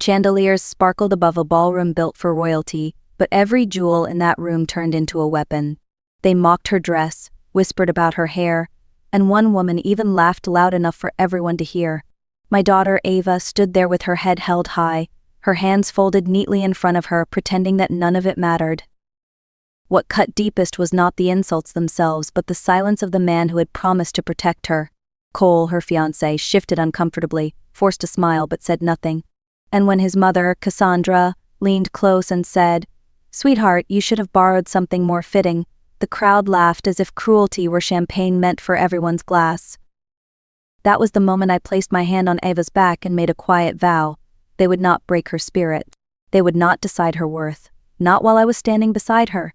Chandeliers sparkled above a ballroom built for royalty, but every jewel in that room turned into a weapon. They mocked her dress, whispered about her hair, and one woman even laughed loud enough for everyone to hear. My daughter Ava stood there with her head held high, her hands folded neatly in front of her, pretending that none of it mattered. What cut deepest was not the insults themselves, but the silence of the man who had promised to protect her. Cole, her fiancé, shifted uncomfortably, forced a smile but said nothing. And when his mother, Cassandra, leaned close and said, "Sweetheart, you should have borrowed something more fitting," the crowd laughed as if cruelty were champagne meant for everyone's glass. That was the moment I placed my hand on Ava's back and made a quiet vow. They would not break her spirit. They would not decide her worth. Not while I was standing beside her.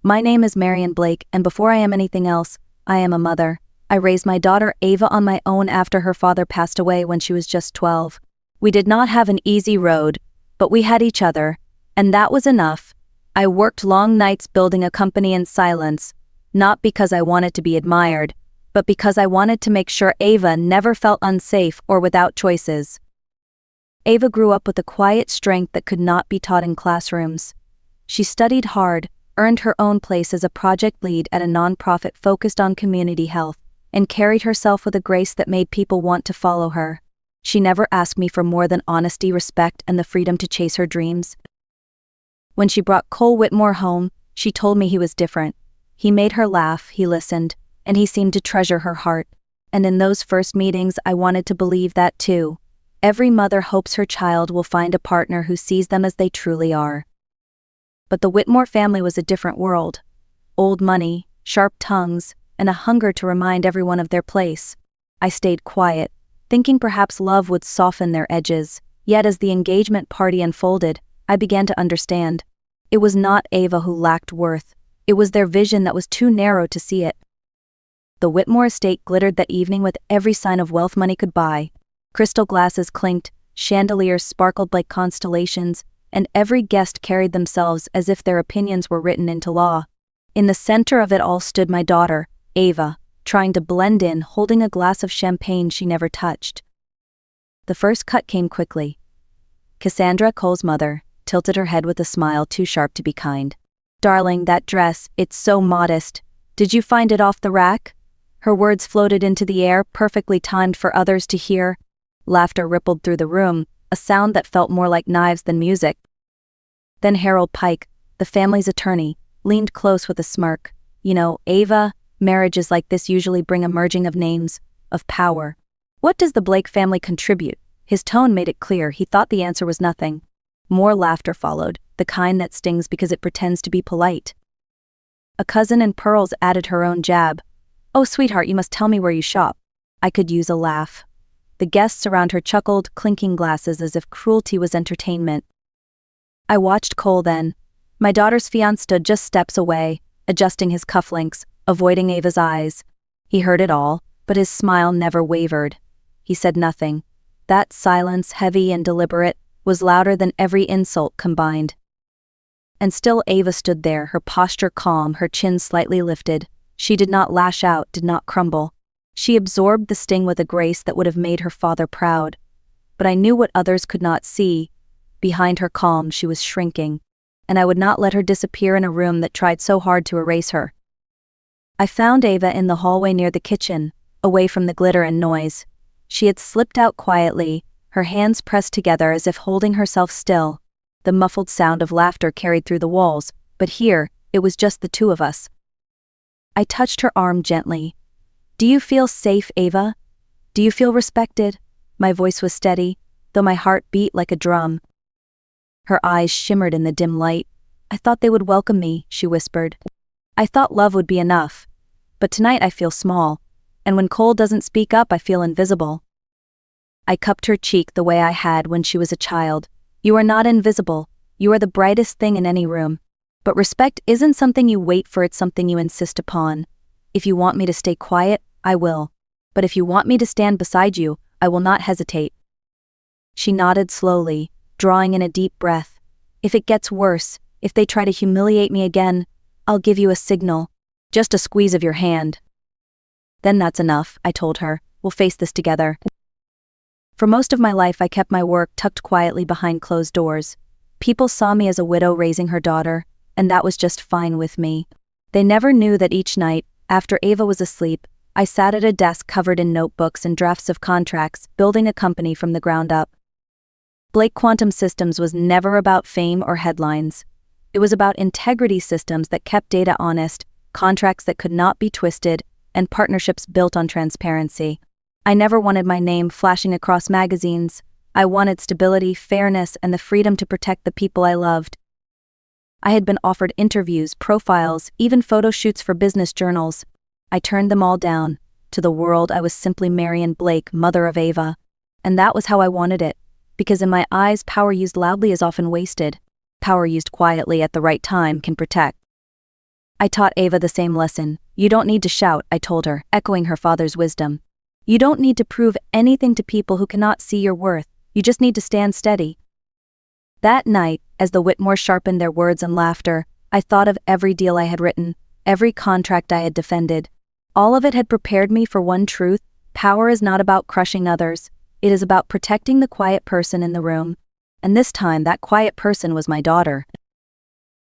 My name is Marion Blake, and before I am anything else, I am a mother. I raised my daughter Ava on my own after her father passed away when she was just 12. We did not have an easy road, but we had each other, and that was enough. I worked long nights building a company in silence, not because I wanted to be admired, but because I wanted to make sure Ava never felt unsafe or without choices. Ava grew up with a quiet strength that could not be taught in classrooms. She studied hard, earned her own place as a project lead at a nonprofit focused on community health, and carried herself with a grace that made people want to follow her. She never asked me for more than honesty, respect, and the freedom to chase her dreams. When she brought Cole Whitmore home, she told me he was different. He made her laugh, he listened, and he seemed to treasure her heart. And in those first meetings, I wanted to believe that too. Every mother hopes her child will find a partner who sees them as they truly are. But the Whitmore family was a different world. Old money, sharp tongues, and a hunger to remind everyone of their place. I stayed quiet, thinking perhaps love would soften their edges, yet as the engagement party unfolded, I began to understand. It was not Ava who lacked worth. It was their vision that was too narrow to see it. The Whitmore estate glittered that evening with every sign of wealth money could buy. Crystal glasses clinked, chandeliers sparkled like constellations, and every guest carried themselves as if their opinions were written into law. In the center of it all stood my daughter, Ava, trying to blend in, holding a glass of champagne she never touched. The first cut came quickly. Cassandra, Cole's mother, tilted her head with a smile too sharp to be kind. "Darling, that dress, it's so modest. Did you find it off the rack?" Her words floated into the air, perfectly timed for others to hear. Laughter rippled through the room, a sound that felt more like knives than music. Then Harold Pike, the family's attorney, leaned close with a smirk. "You know, Ava, marriages like this usually bring a merging of names, of power. What does the Blake family contribute?" His tone made it clear he thought the answer was nothing. More laughter followed, the kind that stings because it pretends to be polite. A cousin in pearls added her own jab. "Oh, sweetheart, you must tell me where you shop." I could use a laugh. The guests around her chuckled, clinking glasses as if cruelty was entertainment. I watched Cole then. My daughter's fiancé stood just steps away, adjusting his cufflinks, avoiding Ava's eyes. He heard it all, but his smile never wavered. He said nothing. That silence, heavy and deliberate, was louder than every insult combined. And still Ava stood there, her posture calm, her chin slightly lifted. She did not lash out, did not crumble. She absorbed the sting with a grace that would have made her father proud. But I knew what others could not see. Behind her calm, she was shrinking, and I would not let her disappear in a room that tried so hard to erase her. I found Ava in the hallway near the kitchen, away from the glitter and noise. She had slipped out quietly, her hands pressed together as if holding herself still. The muffled sound of laughter carried through the walls, but here, it was just the two of us. I touched her arm gently. "Do you feel safe, Ava? Do you feel respected?" My voice was steady, though my heart beat like a drum. Her eyes shimmered in the dim light. "I thought they would welcome me," she whispered. "I thought love would be enough. But tonight I feel small, and when Cole doesn't speak up I feel invisible." I cupped her cheek the way I had when she was a child. "You are not invisible. You are the brightest thing in any room. But respect isn't something you wait for, it's something you insist upon. If you want me to stay quiet, I will. But if you want me to stand beside you, I will not hesitate." She nodded slowly, drawing in a deep breath. "If it gets worse, if they try to humiliate me again, I'll give you a signal. Just a squeeze of your hand." "Then that's enough," I told her. "We'll face this together." For most of my life, I kept my work tucked quietly behind closed doors. People saw me as a widow raising her daughter, and that was just fine with me. They never knew that each night, after Ava was asleep, I sat at a desk covered in notebooks and drafts of contracts, building a company from the ground up. Blake Quantum Systems was never about fame or headlines. It was about integrity systems that kept data honest, contracts that could not be twisted, and partnerships built on transparency. I never wanted my name flashing across magazines. I wanted stability, fairness, and the freedom to protect the people I loved. I had been offered interviews, profiles, even photo shoots for business journals. I turned them all down. To the world, I was simply Marion Blake, mother of Ava. And that was how I wanted it. Because in my eyes, power used loudly is often wasted. Power used quietly at the right time can protect. I taught Ava the same lesson. You don't need to shout, I told her, echoing her father's wisdom. You don't need to prove anything to people who cannot see your worth. You just need to stand steady. That night, as the Whitmores sharpened their words and laughter, I thought of every deal I had written, every contract I had defended. All of it had prepared me for one truth: power is not about crushing others. It is about protecting the quiet person in the room. And this time, that quiet person was my daughter.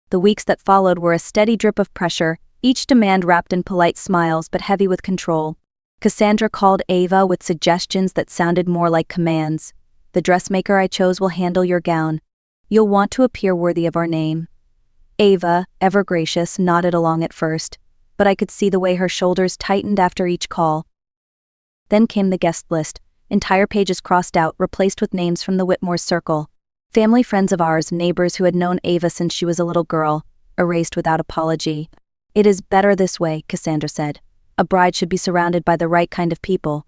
The weeks that followed were a steady drip of pressure, each demand wrapped in polite smiles but heavy with control. Cassandra called Ava with suggestions that sounded more like commands. The dressmaker I chose will handle your gown. You'll want to appear worthy of our name. Ava, ever gracious, nodded along at first, but I could see the way her shoulders tightened after each call. Then came the guest list, entire pages crossed out, replaced with names from the Whitmores circle. Family friends of ours, neighbors who had known Ava since she was a little girl, erased without apology. It is better this way, Cassandra said. A bride should be surrounded by the right kind of people.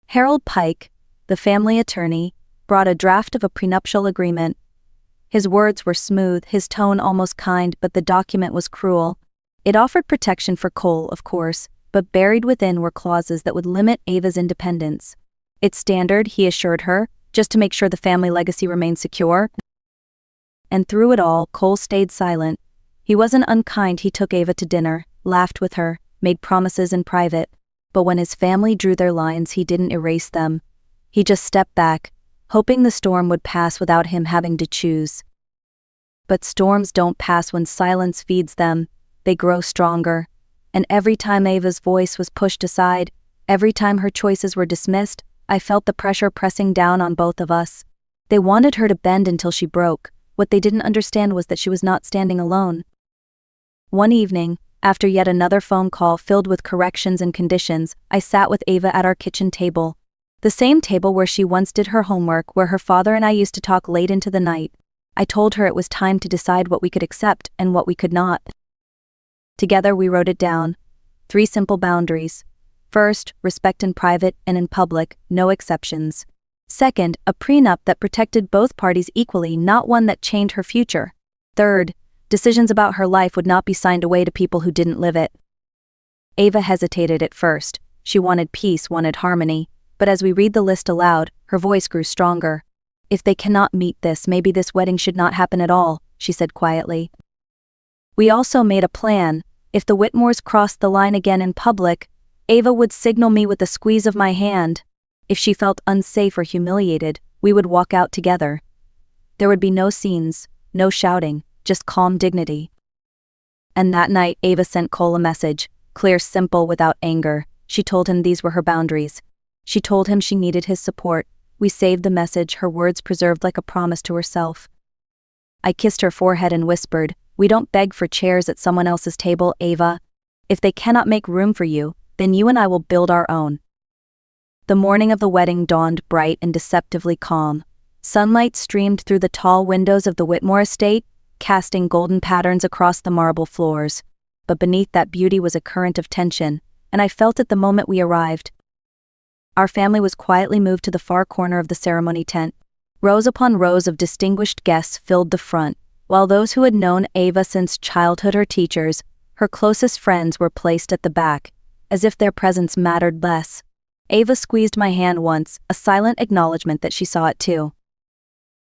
Harold Pike, the family attorney, brought a draft of a prenuptial agreement. His words were smooth, his tone almost kind, but the document was cruel. It offered protection for Cole, of course, but buried within were clauses that would limit Ava's independence. It's standard, he assured her, just to make sure the family legacy remained secure. And through it all, Cole stayed silent. He wasn't unkind. He took Ava to dinner, laughed with her, made promises in private. But when his family drew their lines, he didn't erase them. He just stepped back, hoping the storm would pass without him having to choose. But storms don't pass when silence feeds them. They grow stronger. And every time Ava's voice was pushed aside, every time her choices were dismissed, I felt the pressure pressing down on both of us. They wanted her to bend until she broke. What they didn't understand was that she was not standing alone. One evening, after yet another phone call filled with corrections and conditions, I sat with Ava at our kitchen table. The same table where she once did her homework, where her father and I used to talk late into the night. I told her it was time to decide what we could accept and what we could not. Together we wrote it down. 3 simple boundaries. First, respect in private and in public, no exceptions. Second, a prenup that protected both parties equally, not one that chained her future. Third, decisions about her life would not be signed away to people who didn't live it. Ava hesitated at first. She wanted peace, wanted harmony, but as we read the list aloud, her voice grew stronger. If they cannot meet this, maybe this wedding should not happen at all, she said quietly. We also made a plan. If the Whitmores crossed the line again in public, Ava would signal me with a squeeze of my hand. If she felt unsafe or humiliated, we would walk out together. There would be no scenes, no shouting, just calm dignity. And that night, Ava sent Cole a message, clear, simple, without anger. She told him these were her boundaries. She told him she needed his support. We saved the message, her words preserved like a promise to herself. I kissed her forehead and whispered, "We don't beg for chairs at someone else's table, Ava. If they cannot make room for you, then you and I will build our own." The morning of the wedding dawned bright and deceptively calm. Sunlight streamed through the tall windows of the Whitmore estate, casting golden patterns across the marble floors. But beneath that beauty was a current of tension, and I felt it the moment we arrived. Our family was quietly moved to the far corner of the ceremony tent. Rows upon rows of distinguished guests filled the front, while those who had known Ava since childhood, her teachers, her closest friends, were placed at the back, as if their presence mattered less. Ava squeezed my hand once, a silent acknowledgement that she saw it too.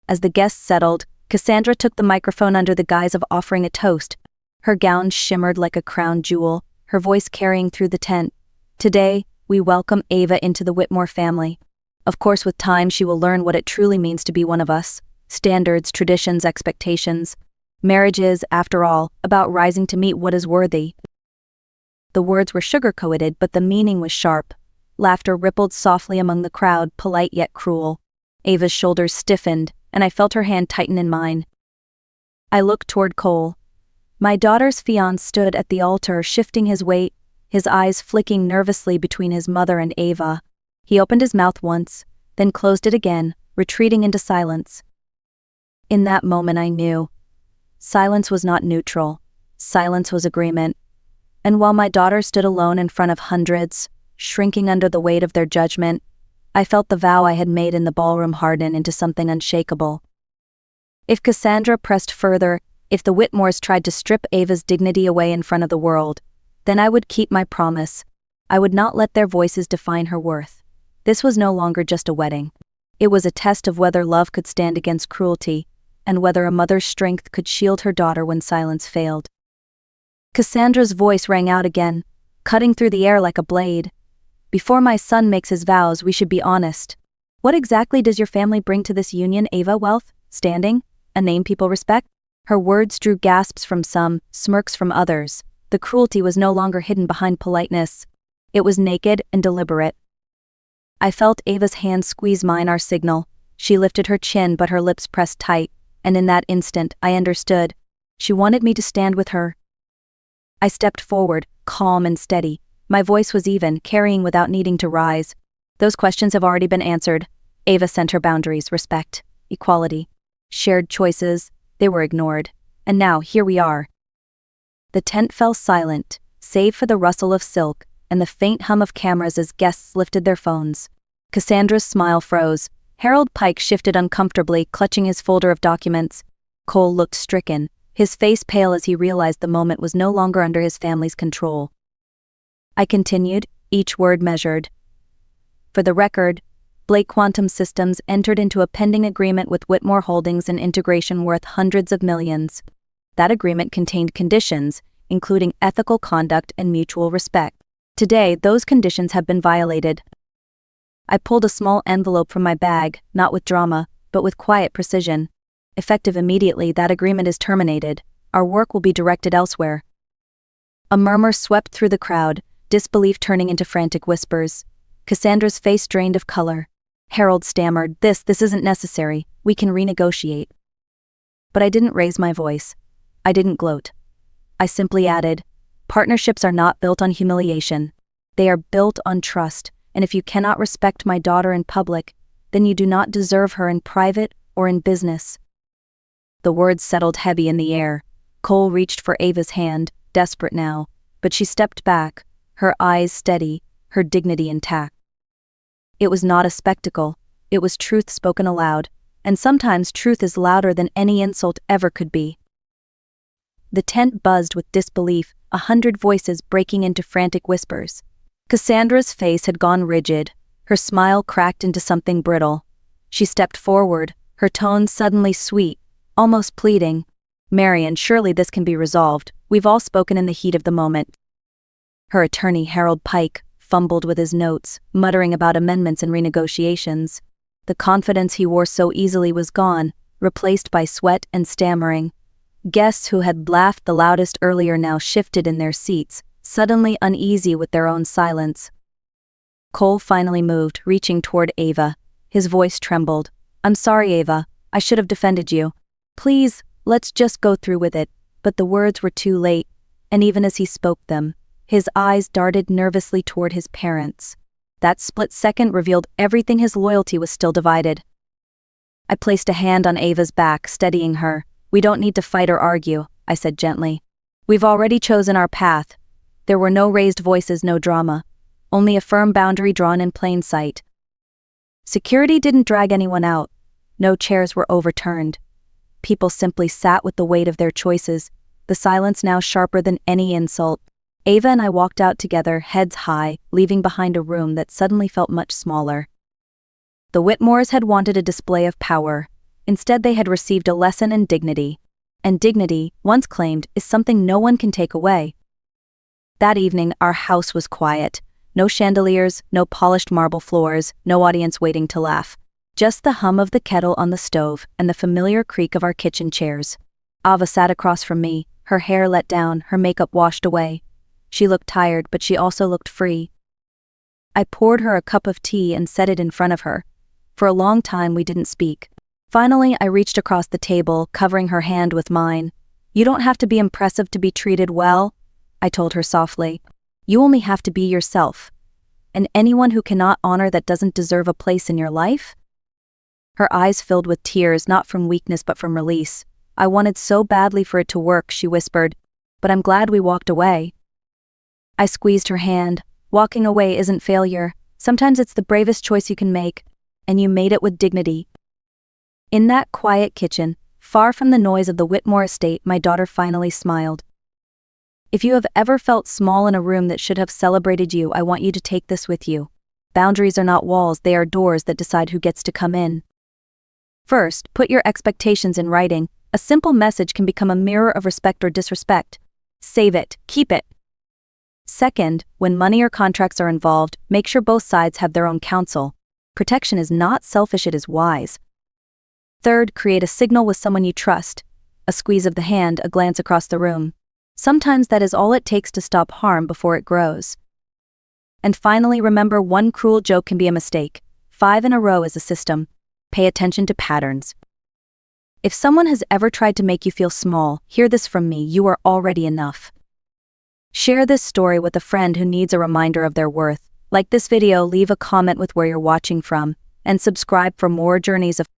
As the guests settled, Cassandra took the microphone under the guise of offering a toast. Her gown shimmered like a crown jewel, her voice carrying through the tent. "Today, we welcome Ava into the Whitmore family. Of course, with time, she will learn what it truly means to be one of us. Standards, traditions, expectations. Marriage is, after all, about rising to meet what is worthy. The words were sugar-coated, but the meaning was sharp. Laughter rippled softly among the crowd, polite yet cruel. Ava's shoulders stiffened, and I felt her hand tighten in mine. I looked toward Cole. My daughter's fiancé stood at the altar, shifting his weight, his eyes flicking nervously between his mother and Ava. He opened his mouth once, then closed it again, retreating into silence. In that moment I knew. Silence was not neutral. Silence was agreement. And while my daughter stood alone in front of hundreds, shrinking under the weight of their judgment, I felt the vow I had made in the ballroom harden into something unshakable. If Cassandra pressed further, if the Whitmores tried to strip Ava's dignity away in front of the world, then I would keep my promise. I would not let their voices define her worth. This was no longer just a wedding. It was a test of whether love could stand against cruelty, and whether a mother's strength could shield her daughter when silence failed. Cassandra's voice rang out again, cutting through the air like a blade. Before my son makes his vows, we should be honest. What exactly does your family bring to this union, Ava? Wealth? Standing? A name people respect? Her words drew gasps from some, smirks from others. The cruelty was no longer hidden behind politeness. It was naked and deliberate. I felt Ava's hand squeeze mine, our signal. She lifted her chin, but her lips pressed tight, and in that instant, I understood. She wanted me to stand with her. I stepped forward, calm and steady. My voice was even, carrying without needing to rise. Those questions have already been answered. Ava sent her boundaries, respect, equality, shared choices. They were ignored. And now, here we are. The tent fell silent, save for the rustle of silk and the faint hum of cameras as guests lifted their phones. Cassandra's smile froze. Harold Pike shifted uncomfortably, clutching his folder of documents. Cole looked stricken, his face pale as he realized the moment was no longer under his family's control. I continued, each word measured. For the record, Blake Quantum Systems entered into a pending agreement with Whitmore Holdings and integration worth hundreds of millions. That agreement contained conditions, including ethical conduct and mutual respect. Today, those conditions have been violated. I pulled a small envelope from my bag, not with drama, but with quiet precision. Effective immediately, that agreement is terminated. Our work will be directed elsewhere. A murmur swept through the crowd, disbelief turning into frantic whispers. Cassandra's face drained of color. Harold stammered, This isn't necessary. We can renegotiate. But I didn't raise my voice. I didn't gloat. I simply added, Partnerships are not built on humiliation. They are built on trust, and if you cannot respect my daughter in public, then you do not deserve her in private or in business. The words settled heavy in the air. Cole reached for Ava's hand, desperate now, but she stepped back, her eyes steady, her dignity intact. It was not a spectacle, it was truth spoken aloud, and sometimes truth is louder than any insult ever could be. The tent buzzed with disbelief, 100 voices breaking into frantic whispers. Cassandra's face had gone rigid, her smile cracked into something brittle. She stepped forward, her tone suddenly sweet, almost pleading. Marian, surely this can be resolved. We've all spoken in the heat of the moment. Her attorney, Harold Pike, fumbled with his notes, muttering about amendments and renegotiations. The confidence he wore so easily was gone, replaced by sweat and stammering. Guests who had laughed the loudest earlier now shifted in their seats, suddenly uneasy with their own silence. Cole finally moved, reaching toward Ava. His voice trembled. I'm sorry, Ava. I should have defended you. Please, let's just go through with it. But the words were too late, and even as he spoke them, his eyes darted nervously toward his parents. That split second revealed everything. His loyalty was still divided. I placed a hand on Ava's back, steadying her. We don't need to fight or argue, I said gently. We've already chosen our path. There were no raised voices, no drama. Only a firm boundary drawn in plain sight. Security didn't drag anyone out. No chairs were overturned. People simply sat with the weight of their choices, the silence now sharper than any insult. Ava and I walked out together, heads high, leaving behind a room that suddenly felt much smaller. The Whitmores had wanted a display of power. Instead, they had received a lesson in dignity. And dignity, once claimed, is something no one can take away. That evening, our house was quiet. No chandeliers, no polished marble floors, no audience waiting to laugh. Just the hum of the kettle on the stove and the familiar creak of our kitchen chairs. Ava sat across from me, her hair let down, her makeup washed away. She looked tired, but she also looked free. I poured her a cup of tea and set it in front of her. For a long time we didn't speak. Finally, I reached across the table, covering her hand with mine. "You don't have to be impressive to be treated well," I told her softly. "You only have to be yourself. And anyone who cannot honor that doesn't deserve a place in your life?" Her eyes filled with tears, not from weakness but from release. "I wanted so badly for it to work," she whispered, "but I'm glad we walked away." I squeezed her hand. Walking away isn't failure. Sometimes it's the bravest choice you can make, and you made it with dignity. In that quiet kitchen, far from the noise of the Whitmore estate, my daughter finally smiled. If you have ever felt small in a room that should have celebrated you, I want you to take this with you. Boundaries are not walls, they are doors that decide who gets to come in. First, put your expectations in writing. A simple message can become a mirror of respect or disrespect. Save it, keep it. Second, when money or contracts are involved, make sure both sides have their own counsel. Protection is not selfish, it is wise. Third, create a signal with someone you trust. A squeeze of the hand, a glance across the room. Sometimes that is all it takes to stop harm before it grows. And finally, remember, one cruel joke can be a mistake. 5 in a row is a system. Pay attention to patterns. If someone has ever tried to make you feel small, hear this from me: you are already enough. Share this story with a friend who needs a reminder of their worth. Like this video, leave a comment with where you're watching from, and subscribe for more journeys of